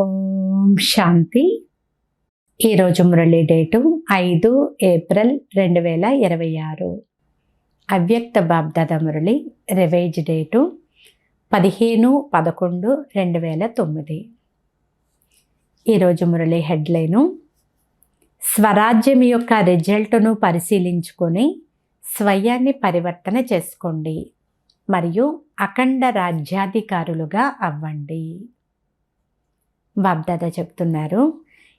ఓం శాంతి. ఈరోజు Murali date 5 April 2026. అవ్యక్త BapDada Murali revise date 15/11/2009. ఈరోజు మురళి హెడ్లైను: స్వరాజ్యం యొక్క రిజల్ట్ను పరిశీలించుకొని స్వయాన్ని పరివర్తన చేసుకోండి మరియు అఖండ రాజ్యాధికారులుగా అవ్వండి. బాబ్దాదా చెప్తున్నారు,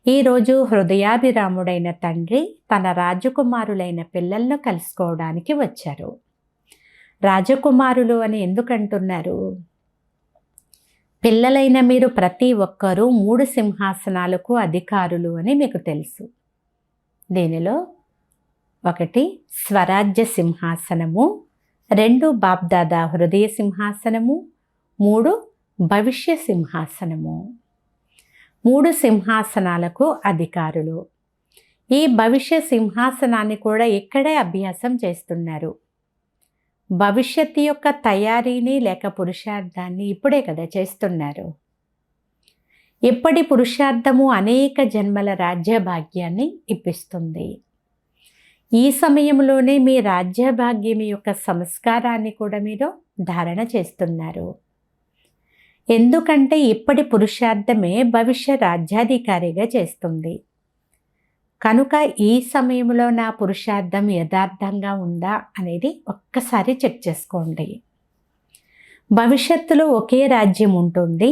ఈరోజు హృదయాభిరాముడైన తండ్రి తన రాజకుమారులైన పిల్లలను కలుసుకోవడానికి వచ్చారు. రాజకుమారులు అని ఎందుకంటున్నారు? పిల్లలైన మీరు ప్రతి ఒక్కరూ 3 సింహాసనాలకు అధికారులు అని మీకు తెలుసు. దీనిలో 1 స్వరాజ్య సింహాసనము, 2 బాబ్దాదా హృదయ సింహాసనము, 3 భవిష్య సింహాసనము. 3 సింహాసనాలకు అధికారులు. ఈ భవిష్య సింహాసనాన్ని కూడా ఇక్కడే అభ్యాసం చేస్తున్నారు. భవిష్యత్తు యొక్క తయారీని లేక పురుషార్థాన్ని ఇప్పుడే కదా చేస్తున్నారు. ఇప్పటి పురుషార్థము అనేక జన్మల రాజ్యభాగ్యాన్ని ఇప్పిస్తుంది. ఈ సమయంలోనే మీ రాజ్యభాగ్యం యొక్క సంస్కారాన్ని కూడా మీరు ధారణ చేస్తున్నారు. ఎందుకంటే ఇప్పటి పురుషార్థమే భవిష్య రాజ్యాధికారిగా చేస్తుంది. కనుక ఈ సమయంలో నా పురుషార్థం యథార్థంగా ఉందా అనేది ఒక్కసారి చెక్ చేసుకోండి. భవిష్యత్తులో ఒకే రాజ్యం ఉంటుంది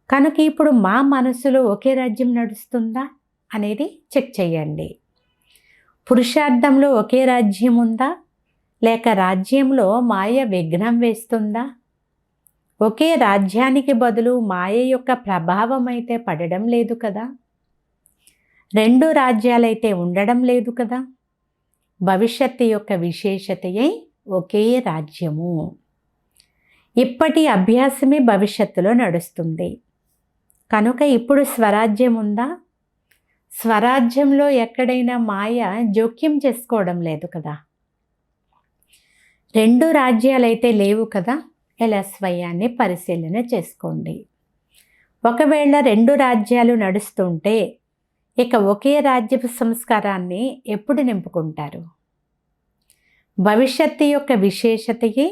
కనుక ఇప్పుడు మా మనసులో ఒకే రాజ్యం నడుస్తుందా అనేది చెక్ చేయండి. పురుషార్థంలో ఒకే రాజ్యం ఉందా లేక రాజ్యంలో మాయ విఘ్నం వేస్తుందా? ఒకే రాజ్యానికి బదులు మాయ యొక్క ప్రభావం అయితే పడడం లేదు కదా. 2 రాజ్యాలైతే ఉండడం లేదు కదా. భవిష్యత్తు యొక్క విశేషతయే ఒకే రాజ్యము. ఇప్పటి అభ్యాసమే భవిష్యత్తులో నడుస్తుంది. కనుక ఇప్పుడు స్వరాజ్యం ఉందా? స్వరాజ్యంలో ఎక్కడైనా మాయ జోక్యం చేసుకోవడం లేదు కదా. 2 రాజ్యాలైతే లేవు కదా. ఇలా స్వయాన్ని పరిశీలన చేసుకోండి. ఒకవేళ 2 రాజ్యాలు నడుస్తుంటే ఇక ఒకే రాజ్యపు సంస్కారాన్ని ఎప్పుడు నింపుకుంటారు? భవిష్యత్తు యొక్క విశేషతయే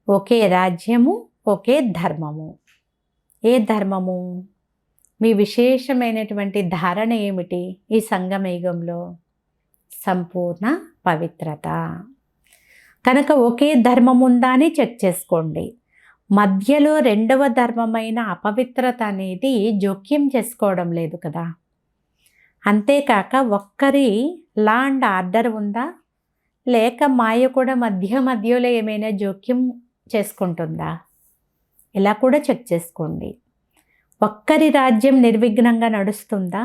ఒకే రాజ్యము, ఒకే ధర్మము. ఏ ధర్మము? మీ విశేషమైనటువంటి ధారణ ఏమిటి ఈ సంగమయుగంలో? సంపూర్ణ పవిత్రత. కనుక ఒకే ధర్మం ఉందా అని చెక్ చేసుకోండి. మధ్యలో 2వ ధర్మమైన అపవిత్రత అనేది జోక్యం చేసుకోవడం లేదు కదా. అంతేకాక ఒక్కరి లా అండ్ ఆర్డర్ ఉందా లేక మాయ కూడా మధ్యలో ఏమైనా జోక్యం చేసుకుంటుందా? ఇలా కూడా చెక్ చేసుకోండి. ఒక్కరి రాజ్యం నిర్విఘ్నంగా నడుస్తుందా?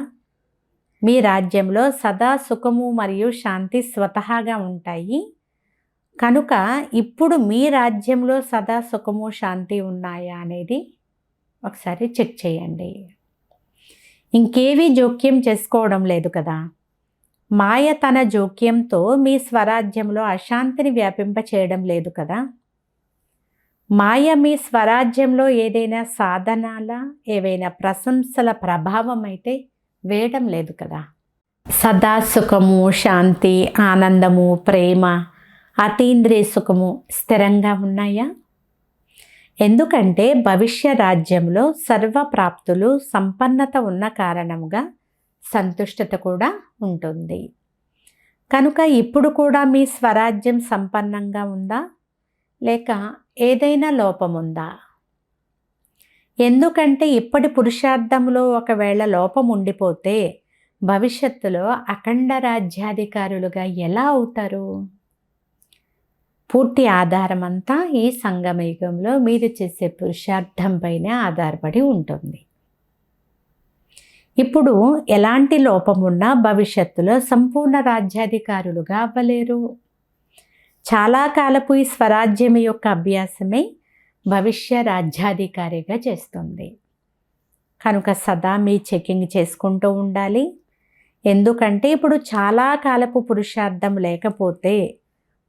మీ రాజ్యంలో సదా సుఖము మరియు శాంతి స్వతహాగా ఉంటాయి. కనుక ఇప్పుడు మీ రాజ్యంలో సదా సుఖము శాంతి ఉన్నాయా అనేది ఒకసారి చెక్ చేయండి. ఇంకేవీ జోక్యం చేసుకోవడం లేదు కదా. మాయ తన జోక్యంతో మీ స్వరాజ్యంలో అశాంతిని వ్యాపింప చేయడం లేదు కదా. మాయ మీ స్వరాజ్యంలో ఏదైనా సాధనాల ఏవైనా ప్రశంసల ప్రభావం అయితే వేయడం లేదు కదా. సదా సుఖము శాంతి ఆనందము ప్రేమ అతీంద్రియ సుఖము స్థిరంగా ఉన్నాయా? ఎందుకంటే భవిష్య రాజ్యంలో సర్వప్రాప్తులు సంపన్నత ఉన్న కారణంగా సంతుష్టత కూడా ఉంటుంది. కనుక ఇప్పుడు కూడా మీ స్వరాజ్యం సంపన్నంగా ఉందా లేక ఏదైనా లోపం ఉందా? ఎందుకంటే ఇప్పటి పురుషార్థంలో ఒకవేళ లోపం ఉండిపోతే భవిష్యత్తులో అఖండ రాజ్యాధికారులుగా ఎలా అవుతారు? పూర్తి ఆధారం అంతా ఈ సంగమయుగంలో మీరు చేసే పురుషార్థం పైన ఆధారపడి ఉంటుంది. ఇప్పుడు ఎలాంటి లోపం ఉన్నా భవిష్యత్తులో సంపూర్ణ రాజ్యాధికారులుగా అవ్వలేరు. చాలా కాలపు ఈ స్వరాజ్యం యొక్క అభ్యాసమే భవిష్య రాజ్యాధికారిగా చేస్తుంది. కనుక సదా మీ చెకింగ్ చేసుకుంటూ ఉండాలి. ఎందుకంటే ఇప్పుడు చాలా కాలపు పురుషార్థం లేకపోతే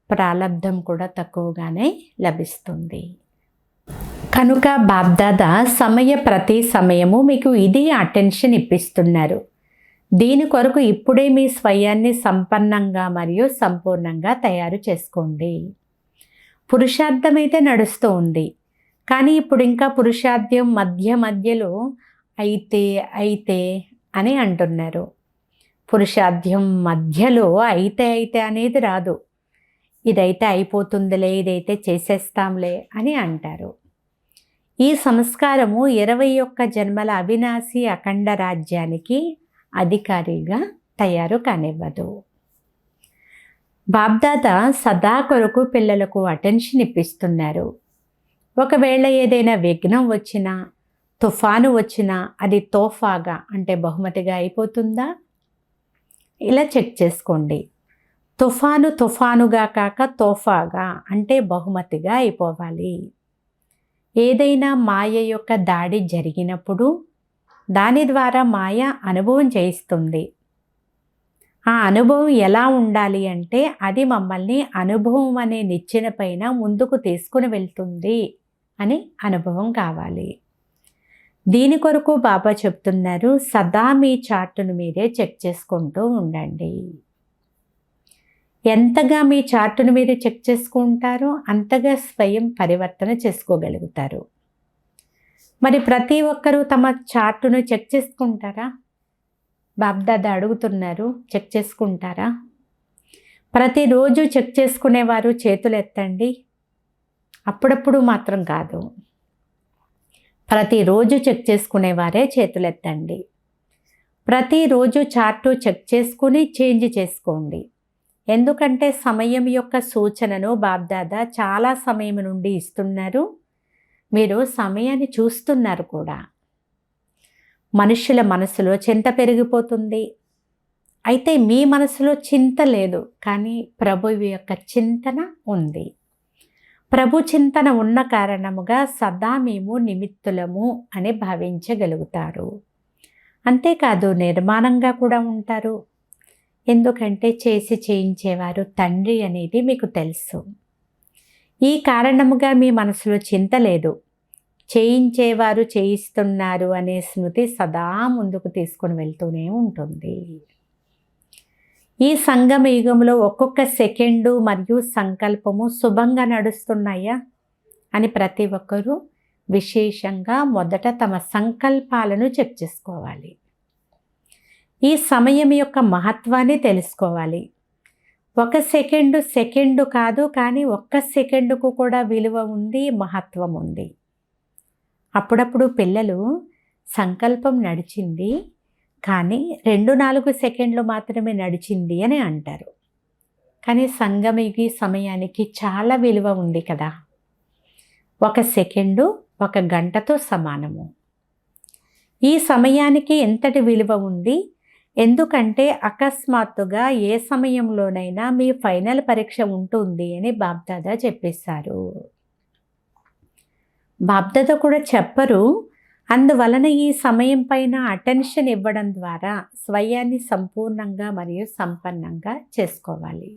ప్రాలబ్ధం కూడా తక్కువగానే లభిస్తుంది. కనుక బాబ్దాదా ప్రతి సమయము మీకు ఇది అటెన్షన్ ఇప్పిస్తున్నారు. దీని కొరకు ఇప్పుడే మీ స్వయాన్ని సంపన్నంగా మరియు సంపూర్ణంగా తయారు చేసుకోండి. పురుషార్థం అయితే నడుస్తూ ఉంది, కానీ ఇప్పుడు ఇంకా పురుషార్థం మధ్యలో అయితే అని అంటున్నారు. పురుషార్థం మధ్యలో అయితే అనేది రాదు. ఇదైతే అయిపోతుందిలే, ఇదైతే చేసేస్తాంలే అని అంటారు. ఈ సంస్కారము 21 జన్మల అవినాశి అఖండ రాజ్యానికి అధికారిగా తయారు కానివ్వదు. బాబ్దాదా సదా కొరకు పిల్లలకు అటెన్షన్ ఇప్పిస్తున్నారు. ఒకవేళ ఏదైనా విఘ్నం వచ్చినా, తుఫాను వచ్చినా అది తోఫాగా అంటే బహుమతిగా అయిపోతుందా? ఇలా చెక్ చేసుకోండి. తుఫానుగా కాక తోఫాగా అంటే బహుమతిగా అయిపోవాలి. ఏదైనా మాయ యొక్క దాడి జరిగినప్పుడు దాని ద్వారా మాయ అనుభవం చేయిస్తుంది. ఆ అనుభవం ఎలా ఉండాలి అంటే అది మమ్మల్ని అనుభవం అనే నిచ్చెన పైన ముందుకు తీసుకుని వెళ్తుంది అని అనుభవం కావాలి. దీని కొరకు బాబా చెప్తున్నారు, సదా మీ చార్టును మీరే చెక్ చేసుకుంటూ ఉండండి. ఎంతగా మీ చార్టును మీరు చెక్ చేసుకుంటారో అంతగా స్వయం పరివర్తన చేసుకోగలుగుతారు. మరి ప్రతి ఒక్కరూ తమ చార్టును చెక్ చేసుకుంటారా? బాబ్దాదా అడుగుతున్నారు, చెక్ చేసుకుంటారా? ప్రతిరోజు చెక్ చేసుకునేవారు చేతులు ఎత్తండి. అప్పుడప్పుడు మాత్రం కాదు, ప్రతిరోజు చెక్ చేసుకునేవారే చేతులు ఎత్తండి. ప్రతిరోజు చార్టు చెక్ చేసుకుని చేంజ్ చేసుకోండి. ఎందుకంటే సమయం యొక్క సూచనను బాబ్దాదా చాలా సమయం నుండి ఇస్తున్నారు. మీరు సమయాన్ని చూస్తున్నారు కూడా. మనుషుల మనసులో చింత పెరిగిపోతుంది. అయితే మీ మనసులో చింత లేదు, కానీ ప్రభువు యొక్క చింతన ఉంది. ప్రభు చింతన ఉన్న కారణముగా సదా మేము నిమిత్తులము అని భావించగలుగుతారు. అంతేకాదు నిర్మాణంగా కూడా ఉంటారు. ఎందుకంటే చేసి చేయించేవారు తండ్రి అనేది మీకు తెలుసు. ఈ కారణముగా మీ మనసులో చింత లేదు. చేయించేవారు చేయిస్తున్నారు అనే స్మృతి సదా ముందుకు తీసుకొని వెళ్తూనే ఉంటుంది. ఈ సంగమ యుగంలో ఒక్కొక్క సెకండు మరియు సంకల్పము శుభంగా నడుస్తున్నాయా అని ప్రతి ఒక్కరూ విశేషంగా మొదట తమ సంకల్పాలను చెక్ చేసుకోవాలి. ఈ సమయం యొక్క మహత్వాన్ని తెలుసుకోవాలి. ఒక సెకండు కాదు, కానీ ఒక్క సెకండుకు కూడా విలువ ఉంది, మహత్వం ఉంది. అప్పుడప్పుడు పిల్లలు సంకల్పం నడిచింది, కానీ 2-4 సెకండ్లు మాత్రమే నడిచింది అని అంటారు. కానీ సంగమయుగి సమయానికి చాలా విలువ ఉంది కదా. 1 సెకండు 1 గంటతో సమానము. ఈ సమయానికి ఎంతటి విలువ ఉంది? ఎందుకంటే అకస్మాత్తుగా ఏ సమయంలోనైనా మీ ఫైనల్ పరీక్ష ఉంటుంది అని బాబ్దాదా చెప్పేశారు. బాబ్దాదా కూడా చెప్పరు. అందువలన ఈ సమయం పైన అటెన్షన్ ఇవ్వడం ద్వారా స్వయాన్ని సంపూర్ణంగా మరియు సంపన్నంగా చేసుకోవాలి.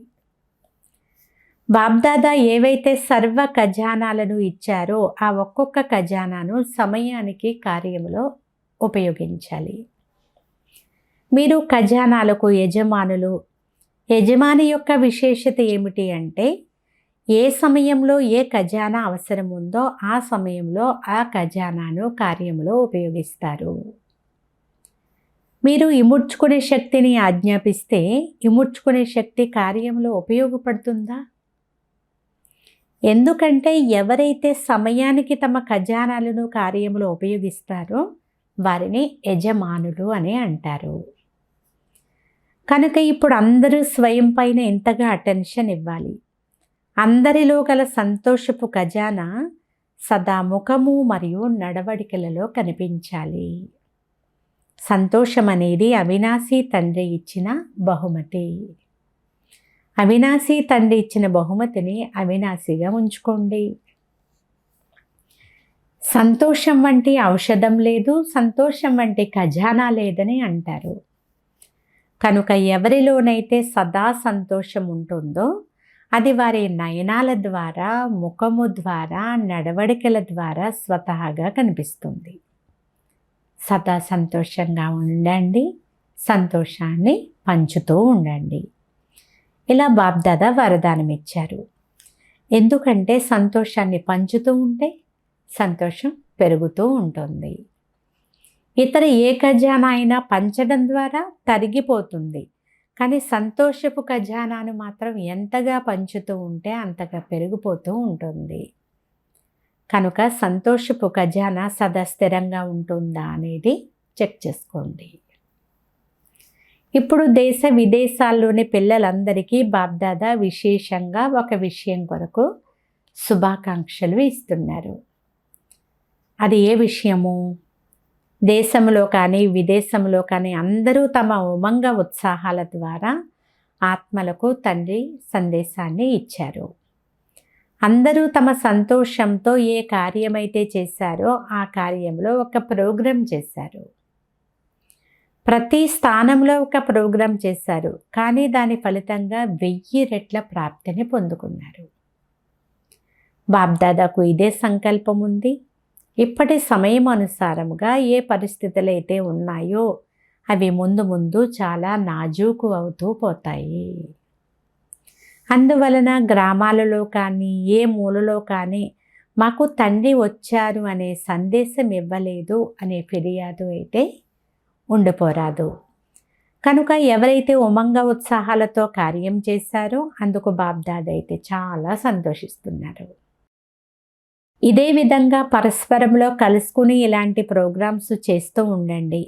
బాబ్దాదా ఏవైతే సర్వ ఖజానాలను ఇచ్చారో ఆ ఒక్కొక్క ఖజానాను సమయానికి కార్యంలో ఉపయోగించాలి. మీరు ఖజానాలకు యజమానులు. యజమాని యొక్క విశేషత ఏమిటి అంటే ఏ సమయంలో ఏ ఖజానా అవసరం ఉందో ఆ సమయంలో ఆ ఖజానాను కార్యంలో ఉపయోగిస్తారు. మీరు ఇముడ్చుకునే శక్తిని ఆజ్ఞాపిస్తే ఇముడ్చుకునే శక్తి కార్యంలో ఉపయోగపడుతుందా? ఎందుకంటే ఎవరైతే సమయానికి తమ ఖజానాలను కార్యంలో ఉపయోగిస్తారో వారిని యజమానులు అని అంటారు. కనుక ఇప్పుడు అందరూ స్వయం పైన ఎంతగా అటెన్షన్ ఇవ్వాలి. అందరిలో గల సంతోషపు ఖజానా సదా ముఖము మరియు నడవడికలలో కనిపించాలి. సంతోషం అనేది అవినాశి తండ్రి ఇచ్చిన బహుమతి. అవినాశి తండ్రి ఇచ్చిన బహుమతిని అవినాశిగా ఉంచుకోండి. సంతోషం వంటి ఔషధం లేదు, సంతోషం వంటి ఖజానా లేదని అంటారు. కనుక ఎవరిలోనైతే సదా సంతోషం ఉంటుందో అది వారి నయనాల ద్వారా, ముఖము ద్వారా, నడవడికల ద్వారా స్వతహాగా కనిపిస్తుంది. సదా సంతోషంగా ఉండండి, సంతోషాన్ని పంచుతూ ఉండండి. ఇలా బాప్దాదా వరదానం ఇచ్చారు. ఎందుకంటే సంతోషాన్ని పంచుతూ ఉంటే సంతోషం పెరుగుతూ ఉంటుంది. ఇతర ఏ ఖజానా అయినా పంచడం ద్వారా తరిగిపోతుంది, కానీ సంతోషపు ఖజానాను మాత్రం ఎంతగా పంచుతూ ఉంటే అంతగా పెరిగిపోతూ ఉంటుంది. కనుక సంతోషపు ఖజానా సదా స్థిరంగా ఉంటుందా అనేది చెక్ చేసుకోండి. ఇప్పుడు దేశ విదేశాల్లోని పిల్లలందరికీ బాప్దాదా విశేషంగా ఒక విషయం కొరకు శుభాకాంక్షలు ఇస్తున్నారు. అది ఏ విషయము? దేశంలో కానీ విదేశంలో కానీ అందరూ తమ ఉమంగ ఉత్సాహాల ద్వారా ఆత్మలకు తండ్రి సందేశాన్ని ఇచ్చారు. అందరూ తమ సంతోషంతో ఏ కార్యమైతే చేశారో ఆ కార్యంలో ఒక ప్రోగ్రాం చేశారు. ప్రతి స్థానంలో ఒక ప్రోగ్రాం చేశారు, కానీ దాని ఫలితంగా 1000 రెట్ల ప్రాప్తిని పొందుకున్నారు. బాప్దాదాకు ఇదే సంకల్పం ఉంది. ఇప్పటి సమయం అనుసారముగా ఏ పరిస్థితులు అయితే ఉన్నాయో అవి ముందు ముందు చాలా నాజూకు అవుతూ పోతాయి. అందువలన గ్రామాలలో కానీ ఏ మూలలో కానీ మాకు తండ్రి వచ్చారు అనే సందేశం ఇవ్వలేదు అనే ఫిర్యాదు అయితే ఉండిపోరాదు. కనుక ఎవరైతే ఉమంగ ఉత్సాహాలతో కార్యం చేశారో అందుకు బాప్దాదా అయితే చాలా సంతోషిస్తున్నారు. ఇదే విధంగా పరస్పరంలో కలుసుకుని ఇలాంటి ప్రోగ్రామ్స్ చేస్తూ ఉండండి.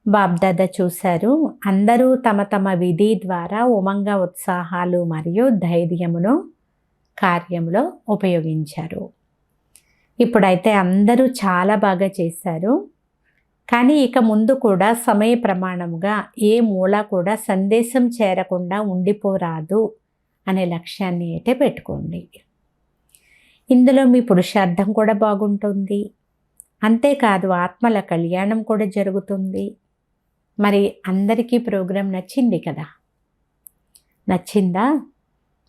బాప్దాదా చూశారు, అందరూ తమ తమ విధి ద్వారా ఉమంగ ఉత్సాహాలు మరియు ధైర్యమును కార్యంలో ఉపయోగించారు. ఇప్పుడైతే అందరూ చాలా బాగా చేశారు. కానీ ఇక ముందు కూడా సమయ ప్రమాణముగా ఏ మూల కూడా సందేశం చేరకుండా ఉండిపోరాదు అనే లక్ష్యాన్ని అయితే పెట్టుకోండి. ఇందులో మీ పురుషార్థం కూడా బాగుంటుంది. అంతేకాదు ఆత్మల కళ్యాణం కూడా జరుగుతుంది. మరి అందరికీ ప్రోగ్రాం నచ్చింది కదా? నచ్చిందా?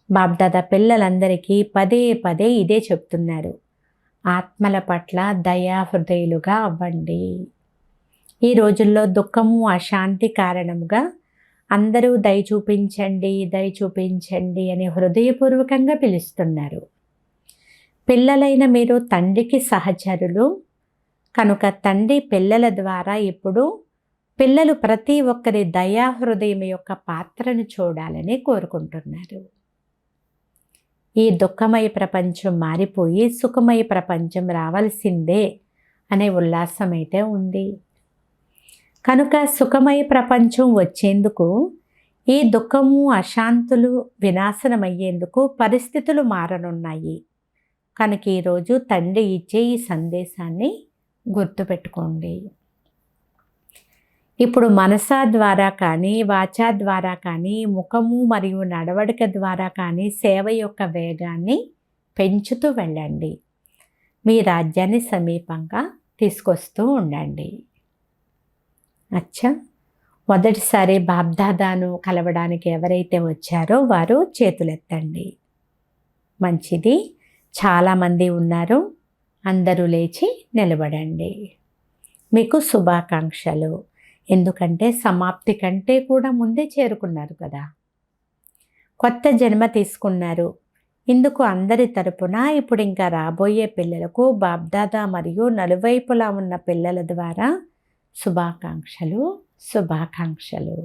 బాప్దాదా పిల్లలందరికీ పదే పదే ఇదే చెప్తున్నారు. ఆత్మల పట్ల దయా హృదయులుగా అవ్వండి. ఈ రోజుల్లో దుఃఖము అశాంతి కారణముగా అందరూ దయ చూపించండి, దయ చూపించండి అని హృదయపూర్వకంగా పిలుస్తున్నారు. పిల్లలైన మీరు తండ్రికి సహచరులు కనుక తండ్రి పిల్లల ద్వారా ఇప్పుడు పిల్లలు ప్రతి ఒక్కరి దయా హృదయం యొక్క పాత్రను చూడాలని కోరుకుంటున్నారు. ఈ దుఃఖమయ ప్రపంచం మారిపోయి సుఖమయ ప్రపంచం రావాల్సిందే అనే ఉల్లాసం అయితే ఉంది. కనుక సుఖమయ ప్రపంచం వచ్చేందుకు ఈ దుఃఖము అశాంతులు వినాశనమయ్యేందుకు పరిస్థితులు మారనున్నాయి. కనుక ఈరోజు తండ్రి ఇచ్చే ఈ సందేశాన్ని గుర్తుపెట్టుకోండి. ఇప్పుడు మనసా ద్వారా కానీ వాచా ద్వారా కానీ ముఖము మరియు నడవడిక ద్వారా కానీ సేవ యొక్క వేగాన్ని పెంచుతూ వెళ్ళండి. మీ రాజ్యాన్ని సమీపంగా తీసుకొస్తూ ఉండండి. అచ్చా, మొదటిసారి బాప్దాదాను కలవడానికి ఎవరైతే వచ్చారో వారు చేతులెత్తండి. మంచిది, చాలామంది ఉన్నారు. అందరూ లేచి నిలబడండి. మీకు శుభాకాంక్షలు. ఎందుకంటే సమాప్తి కంటే కూడా ముందే చేరుకున్నారు కదా, కొత్త జన్మ తీసుకున్నారు. ఇందుకు అందరి తరపున ఇప్పుడు ఇంకా రాబోయే పిల్లలకు బాప్దాదా మరియు నలువైపులా ఉన్న పిల్లల ద్వారా శుభాకాంక్షలు, శుభాకాంక్షలు.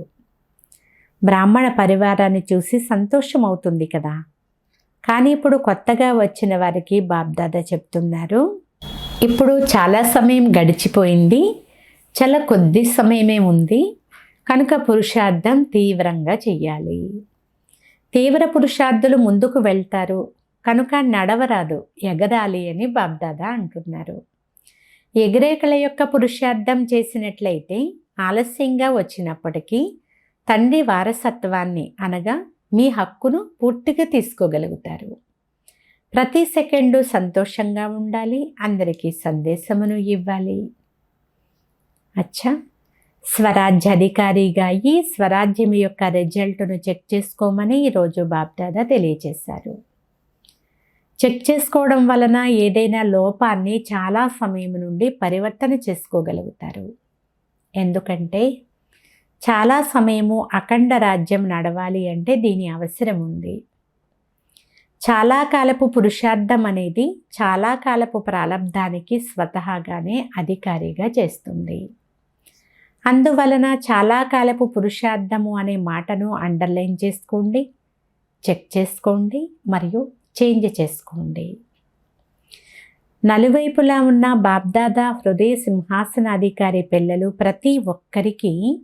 బ్రాహ్మణ పరివారాన్ని చూసి సంతోషం అవుతుంది కదా, కానీ ఇప్పుడు కొత్తగా వచ్చిన వారికి బాప్దాదా చెప్తున్నారు, ఇప్పుడు చాలా సమయం గడిచిపోయింది, చాలా కొద్ది సమయమే ఉంది. కనుక పురుషార్థం తీవ్రంగా చెయ్యాలి. తీవ్ర పురుషార్థులు ముందుకు వెళ్తారు, కనుక నడవరాదు, ఎగరాలి అని బాప్దాదా అంటున్నారు. ఎగిరేకల యొక్క పురుషార్థం చేసినట్లయితే ఆలస్యంగా వచ్చినప్పటికీ తండ్రి వారసత్వాన్ని అనగా మీ హక్కును పూర్తిగా తీసుకోగలుగుతారు. ప్రతి సెకండు సంతోషంగా ఉండాలి, అందరికీ సందేశమును ఇవ్వాలి. అచ్చా, స్వరాజ్యాధికారిగా అయ్యి స్వరాజ్యం యొక్క రిజల్ట్ను చెక్ చేసుకోమని ఈరోజు బాప్దాదా తెలియజేశారు. చెక్ చేసుకోవడం వలన ఏదైనా లోపాన్ని చాలా సమయం నుండి పరివర్తన చేసుకోగలుగుతారు. ఎందుకంటే చాలా సమయము అఖండ రాజ్యం నడవాలి అంటే దీని అవసరం ఉంది. చాలా కాలపు పురుషార్థం అనేది చాలా కాలపు ప్రారంధానికి స్వతహాగానే అధికారిగా చేస్తుంది. అందువలన చాలా కాలపు పురుషార్థము అనే మాటను అండర్లైన్ చేసుకోండి, చెక్ చేసుకోండి మరియు చేంజ్ చేసుకోండి. నలువైపులా ఉన్న బాప్దాదా హృదయ సింహాసనాధికారి పిల్లలు ప్రతి ఒక్కరికి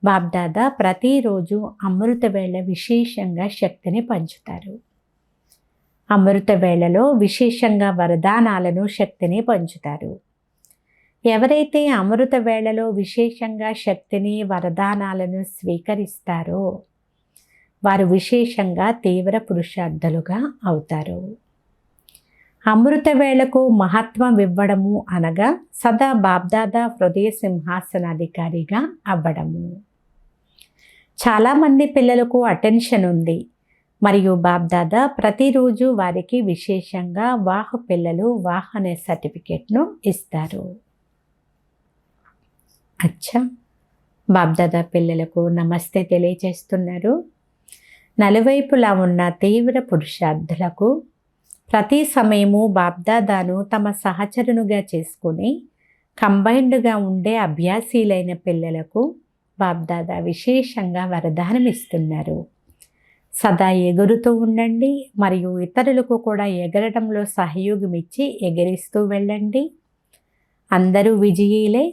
బాప్దాదా ప్రతిరోజు అమృత వేళ విశేషంగా శక్తిని పంచుతారు. అమృత వేళలో విశేషంగా వరదానాలను శక్తిని పంచుతారు. ఎవరైతే అమృత వేళలో విశేషంగా శక్తిని వరదానాలను స్వీకరిస్తారో వారు విశేషంగా తీవ్ర పురుషార్థులుగా అవుతారు. అమృత వేళకు మహత్వం ఇవ్వడము అనగా సదా బాప్దాదా హృదయ సింహాసనాధికారిగా అవ్వడము. చాలామంది పిల్లలకు అటెన్షన్ ఉంది మరియు బాప్దాదా ప్రతిరోజు వారికి విశేషంగా వాహ్ పిల్లలు వాహ్ అనే సర్టిఫికేట్ను ఇస్తారు. అచ్చా, బాప్దాదా పిల్లలకు నమస్తే తెలియజేస్తున్నారు. నలువైపులా ఉన్న తీవ్ర పురుషార్థులకు ప్రతి సమయము బాప్దాదాను తమ సహచరునుగా చేసుకుని కంబైన్డ్గా ఉండే అభ్యాసీలైన పిల్లలకు బాప్దాదా విశేషంగా వరదానం ఇస్తున్నారు. సదా ఎగురుతూ ఉండండి మరియు ఇతరులకు కూడా ఎగరడంలో సహయోగం ఇచ్చి ఎగిరిస్తూ వెళ్ళండి. అందరూ విజయీలే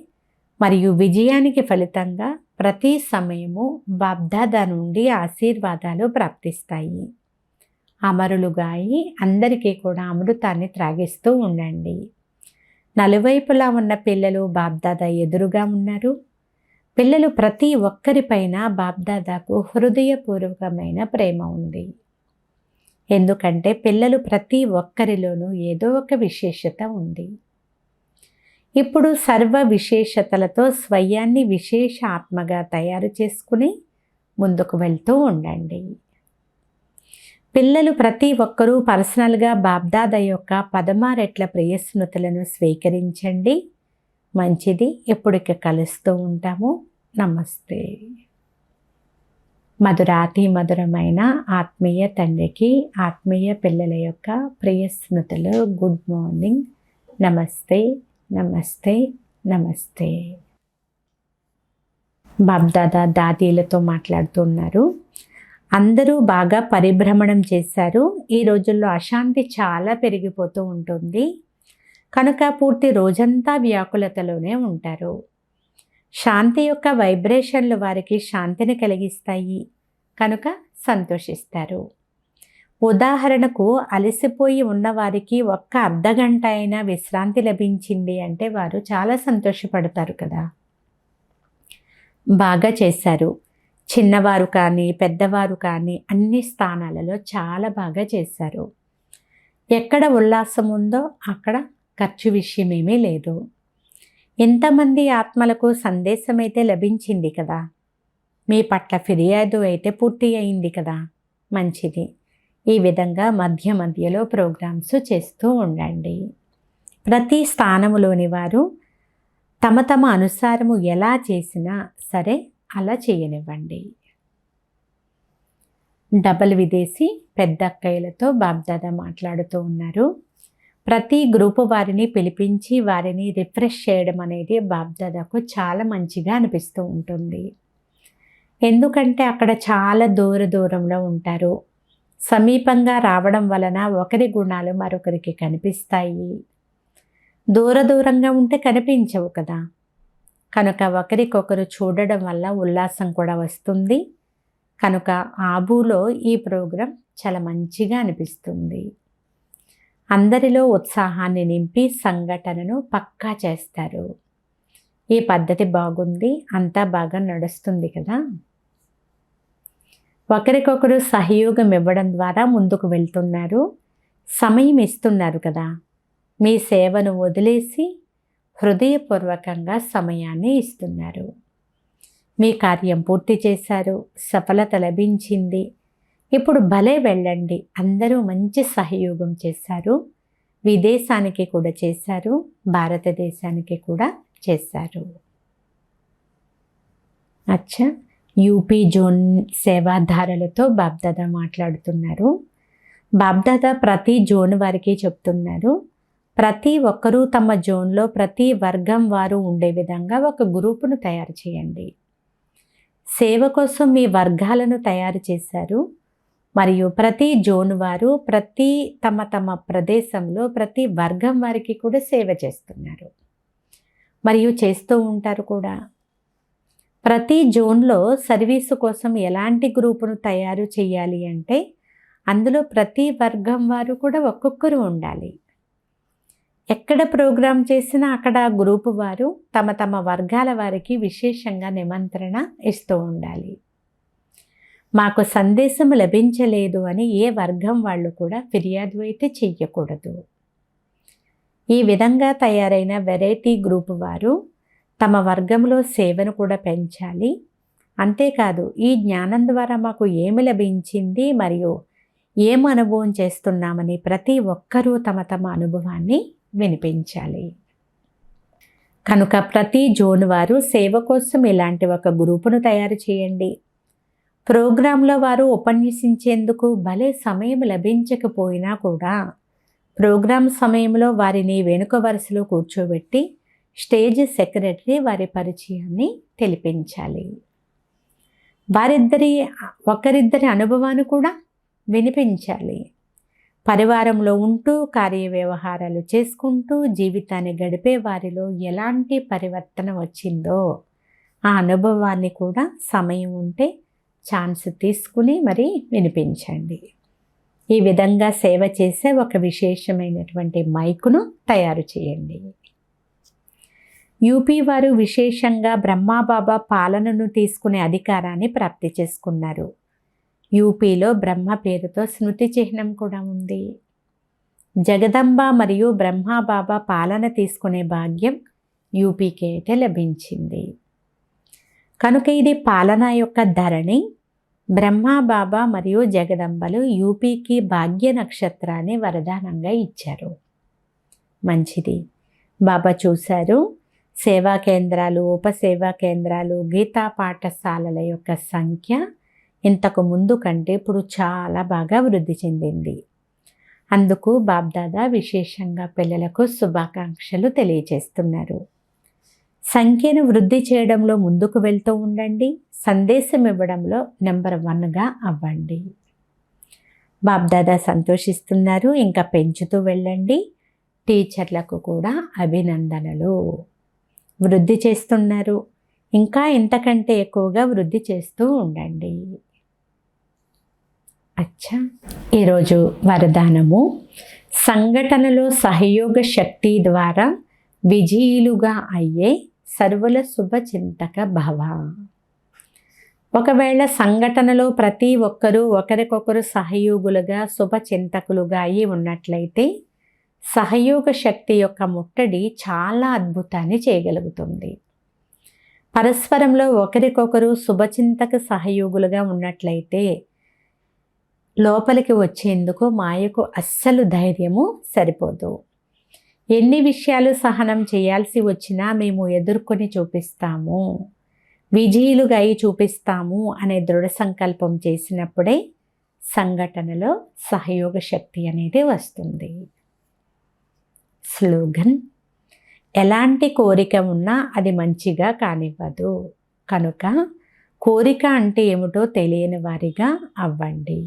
మరియు విజయానికి ఫలితంగా ప్రతి సమయము బాప్దాదా నుండి ఆశీర్వాదాలు ప్రాప్తిస్తాయి. అమరులుగా అయి అందరికీ కూడా అమృతాన్ని త్రాగిస్తూ ఉండండి. నలువైపులా ఉన్న పిల్లలు బాప్దాదా ఎదురుగా ఉన్నారు. పిల్లలు ప్రతి ఒక్కరిపైన బాప్దాదాకు హృదయపూర్వకమైన ప్రేమ ఉంది. ఎందుకంటే పిల్లలు ప్రతి ఒక్కరిలోనూ ఏదో ఒక విశేషత ఉంది. ఇప్పుడు సర్వ విశేషతలతో స్వయాన్ని విశేష ఆత్మగా తయారు చేసుకుని ముందుకు వెళ్తూ ఉండండి. పిల్లలు ప్రతి ఒక్కరూ పర్సనల్గా బాప్దాదా యొక్క 16 రెట్ల ప్రియస్మృతులను స్వీకరించండి. మంచిది. ఎప్పటికీ కలుస్తూ ఉంటాము. నమస్తే. మధురాతి మధురమైన ఆత్మీయ తండ్రికి ఆత్మీయ పిల్లల యొక్క ప్రియ స్మృతులు. Good morning. నమస్తే, నమస్తే, నమస్తే. బాప్దాదా దాదీలతో మాట్లాడుతున్నారు. అందరూ బాగా పరిభ్రమణం చేశారు. ఈ రోజుల్లో అశాంతి చాలా పెరిగిపోతూ ఉంటుంది కనుక పూర్తి రోజంతా వ్యాకులతలోనే ఉంటారు. శాంతి యొక్క వైబ్రేషన్లు వారికి శాంతిని కలిగిస్తాయి కనుక సంతోషిస్తారు. ఉదాహరణకు అలసిపోయి ఉన్నవారికి ఒక్క అర్ధగంట అయినా విశ్రాంతి లభించింది అంటే వారు చాలా సంతోషపడతారు కదా. బాగా చేశారు. చిన్నవారు కానీ పెద్దవారు కానీ అన్ని స్థానాలలో చాలా బాగా చేశారు. ఎక్కడ ఉల్లాసం ఉందో అక్కడ ఖర్చు విషయమేమీ లేదు. ఎంతమంది ఆత్మలకు సందేశం అయితే లభించింది కదా. మీ పట్ల ఫిర్యాదు అయితే పూర్తి అయింది కదా. మంచిది. ఈ విధంగా మధ్య మధ్యలో ప్రోగ్రామ్స్ చేస్తూ ఉండండి. ప్రతి స్థానములోని వారు తమ తమ అనుసారము ఎలా చేసినా సరే అలా చేయనివ్వండి. డబల్ విదేశీ పెద్ద అక్కయ్యలతో బాప్దాదా మాట్లాడుతూ ఉన్నారు. ప్రతి గ్రూపు వారిని పిలిపించి వారిని రిఫ్రెష్ చేయడం అనేది బాప్దాదాకు చాలా మంచిగా అనిపిస్తూ ఉంటుంది. ఎందుకంటే అక్కడ చాలా దూరంలో ఉంటారు. సమీపంగా రావడం వలన ఒకరి గుణాలు మరొకరికి కనిపిస్తాయి. దూరంగా ఉంటే కనిపించవు కదా. కనుక ఒకరికొకరు చూడడం వల్ల ఉల్లాసం కూడా వస్తుంది. కనుక ఆబూలో ఈ ప్రోగ్రాం చాలా మంచిగా అనిపిస్తుంది. అందరిలో ఉత్సాహాన్ని నింపి సంఘటనను పక్కా చేస్తారు. ఈ పద్ధతి బాగుంది. అంతా బాగా నడుస్తుంది కదా. ఒకరికొకరు సహయోగం ఇవ్వడం ద్వారా ముందుకు వెళ్తున్నారు. సమయం ఇస్తున్నారు కదా. మీ సేవను వదిలేసి హృదయపూర్వకంగా సమయాన్ని ఇస్తున్నారు. మీ కార్యం పూర్తి చేశారు, సఫలత లభించింది. ఇప్పుడు భలే వెళ్ళండి. అందరూ మంచి సహయోగం చేశారు. విదేశానికి కూడా చేశారు, భారతదేశానికి కూడా చేశారు. అచ్చా, యూపీ జోన్ సేవాధారలతో బాబ్దాదా మాట్లాడుతున్నారు. బాబ్దాదా ప్రతి జోన్ వారికి చెప్తున్నారు, ప్రతి ఒక్కరూ తమ జోన్లో ప్రతి వర్గం వారు ఉండే విధంగా ఒక గ్రూపును తయారు చేయండి. సేవ కోసం మీ వర్గాలను తయారు చేశారు మరియు ప్రతి జోన్ వారు ప్రతి తమ ప్రదేశంలో ప్రతి వర్గం వారికి కూడా సేవ చేస్తున్నారు మరియు చేస్తూ ఉంటారు కూడా. ప్రతి జోన్లో సర్వీసు కోసం ఎలాంటి గ్రూపును తయారు చేయాలి అంటే అందులో ప్రతి వర్గం వారు కూడా ఒక్కొక్కరు ఉండాలి. ఎక్కడ ప్రోగ్రాం చేసినా అక్కడ గ్రూపు వారు తమ వర్గాల వారికి విశేషంగా నిమంత్రణ ఇస్తూ ఉండాలి. మాకు సందేశం లభించలేదు అని ఏ వర్గం వాళ్ళు కూడా ఫిర్యాదు అయితే చెయ్యకూడదు. ఈ విధంగా తయారైన వెరైటీ గ్రూపు వారు తమ వర్గంలో సేవను కూడా పెంచాలి. అంతేకాదు, ఈ జ్ఞానం ద్వారా మాకు ఏమి లభించింది మరియు ఏం అనుభవం చేస్తున్నామని ప్రతి ఒక్కరూ తమ అనుభవాన్ని వినిపించాలి. కనుక ప్రతి జోన్ వారు సేవ కోసం ఇలాంటి ఒక గ్రూపును తయారు చేయండి. ప్రోగ్రాంలో వారు ఉపన్యసించేందుకు భలే సమయం లభించకపోయినా కూడా ప్రోగ్రాం సమయంలో వారిని వెనుక వరుసలో కూర్చోబెట్టి స్టేజ్ సెక్రటరీ వారి పరిచయాన్ని తెలిపించాలి. ఒకరిద్దరి అనుభవాన్ని కూడా వినిపించాలి. పరివారంలో ఉంటూ కార్య వ్యవహారాలు చేసుకుంటూ జీవితాన్ని గడిపే వారిలో ఎలాంటి పరివర్తన వచ్చిందో ఆ అనుభవాన్ని కూడా సమయం ఉంటే ఛాన్స్ తీసుకుని మరి వినిపించండి. ఈ విధంగా సేవ చేసే ఒక విశేషమైనటువంటి మైకును తయారు చేయండి. యూపీ వారు విశేషంగా బ్రహ్మాబాబా పాలనను తీసుకునే అధికారాన్ని ప్రాప్తి చేసుకున్నారు. యూపీలో బ్రహ్మ పేరుతో స్మృతి చిహ్నం కూడా ఉంది. జగదంబ మరియు బ్రహ్మాబాబా పాలన తీసుకునే భాగ్యం యూపీకి అయితే లభించింది. కనుక ఇది పాలన యొక్క ధరణి. బ్రహ్మాబాబా మరియు జగదంబలు యూపీకి భాగ్య నక్షత్రాన్ని వరదానంగా ఇచ్చారు. మంచిది. బాబా చూశారు, సేవా కేంద్రాలు, ఉపసేవా కేంద్రాలు, గీతా పాఠశాలల యొక్క సంఖ్య ఇంతకు ముందు కంటే ఇప్పుడు చాలా బాగా వృద్ధి చెందింది. అందుకు బాబ్దాదా విశేషంగా పిల్లలకు శుభాకాంక్షలు తెలియజేస్తున్నారు. సంఖ్యను వృద్ధి చేయడంలో ముందుకు వెళ్తూ ఉండండి. సందేశం ఇవ్వడంలో నెంబర్ 1గా అవ్వండి. బాబ్దాదా సంతోషిస్తున్నారు. ఇంకా పెంచుతూ వెళ్ళండి. టీచర్లకు కూడా అభినందనలు. వృద్ధి చేస్తున్నారు. ఇంకా ఇంతకంటే ఎక్కువగా వృద్ధి చేస్తూ ఉండండి. అచ్చా, ఈరోజు వరదానము, సంఘటనలో సహయోగ శక్తి ద్వారా విజయులుగా అయ్యే సర్వుల శుభచింతక భవ. ఒకవేళ సంఘటనలో ప్రతి ఒక్కరూ ఒకరికొకరు సహయోగులుగా శుభచింతకులుగా అయి ఉన్నట్లయితే సహయోగ శక్తి యొక్క ముట్టడి చాలా అద్భుతాన్ని చేయగలుగుతుంది. పరస్పరంలో ఒకరికొకరు శుభచింతక సహయోగులుగా ఉన్నట్లయితే లోపలికి వచ్చేందుకు మాయకు అస్సలు ధైర్యము సరిపోదు. ఎన్ని విషయాలు సహనం చేయాల్సి వచ్చినా మేము ఎదుర్కొని చూపిస్తాము, విజయులుగా అయి చూపిస్తాము అనే దృఢ సంకల్పం చేసినప్పుడే సంఘటనలో సహయోగ శక్తి అనేది వస్తుంది. స్లోగన్, ఎలాంటి కోరిక ఉన్నా అది మంచిగా కానివ్వదు. కనుక కోరిక అంటే ఏమిటో తెలియని వారిగా అవ్వండి.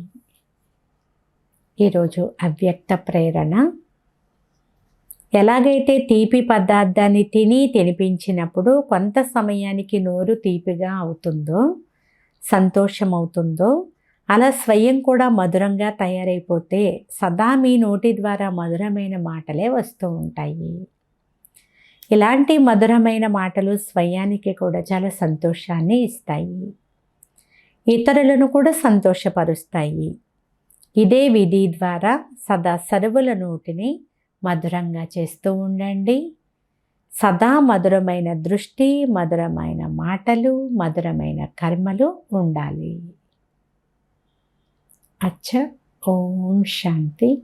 ఈరోజు అవ్యక్త ప్రేరణ, ఎలాగైతే తీపి పదార్థాన్ని తినిపించినప్పుడు కొంత సమయానికి నోరు తీపిగా అవుతుందో, సంతోషం అవుతుందో, అలా స్వయం కూడా మధురంగా తయారైపోతే సదా మీ నోటి ద్వారా మధురమైన మాటలే వస్తూ ఉంటాయి. ఇలాంటి మధురమైన మాటలు స్వయానికి కూడా చాలా సంతోషాన్ని ఇస్తాయి, ఇతరులను కూడా సంతోషపరుస్తాయి. ఇదే విధి ద్వారా సదా సర్వుల నోటిని మధురంగా చేస్తూ ఉండండి. సదా మధురమైన దృష్టి, మధురమైన మాటలు, మధురమైన కర్మలు ఉండాలి. అచ్చ. ఓం శాంతి.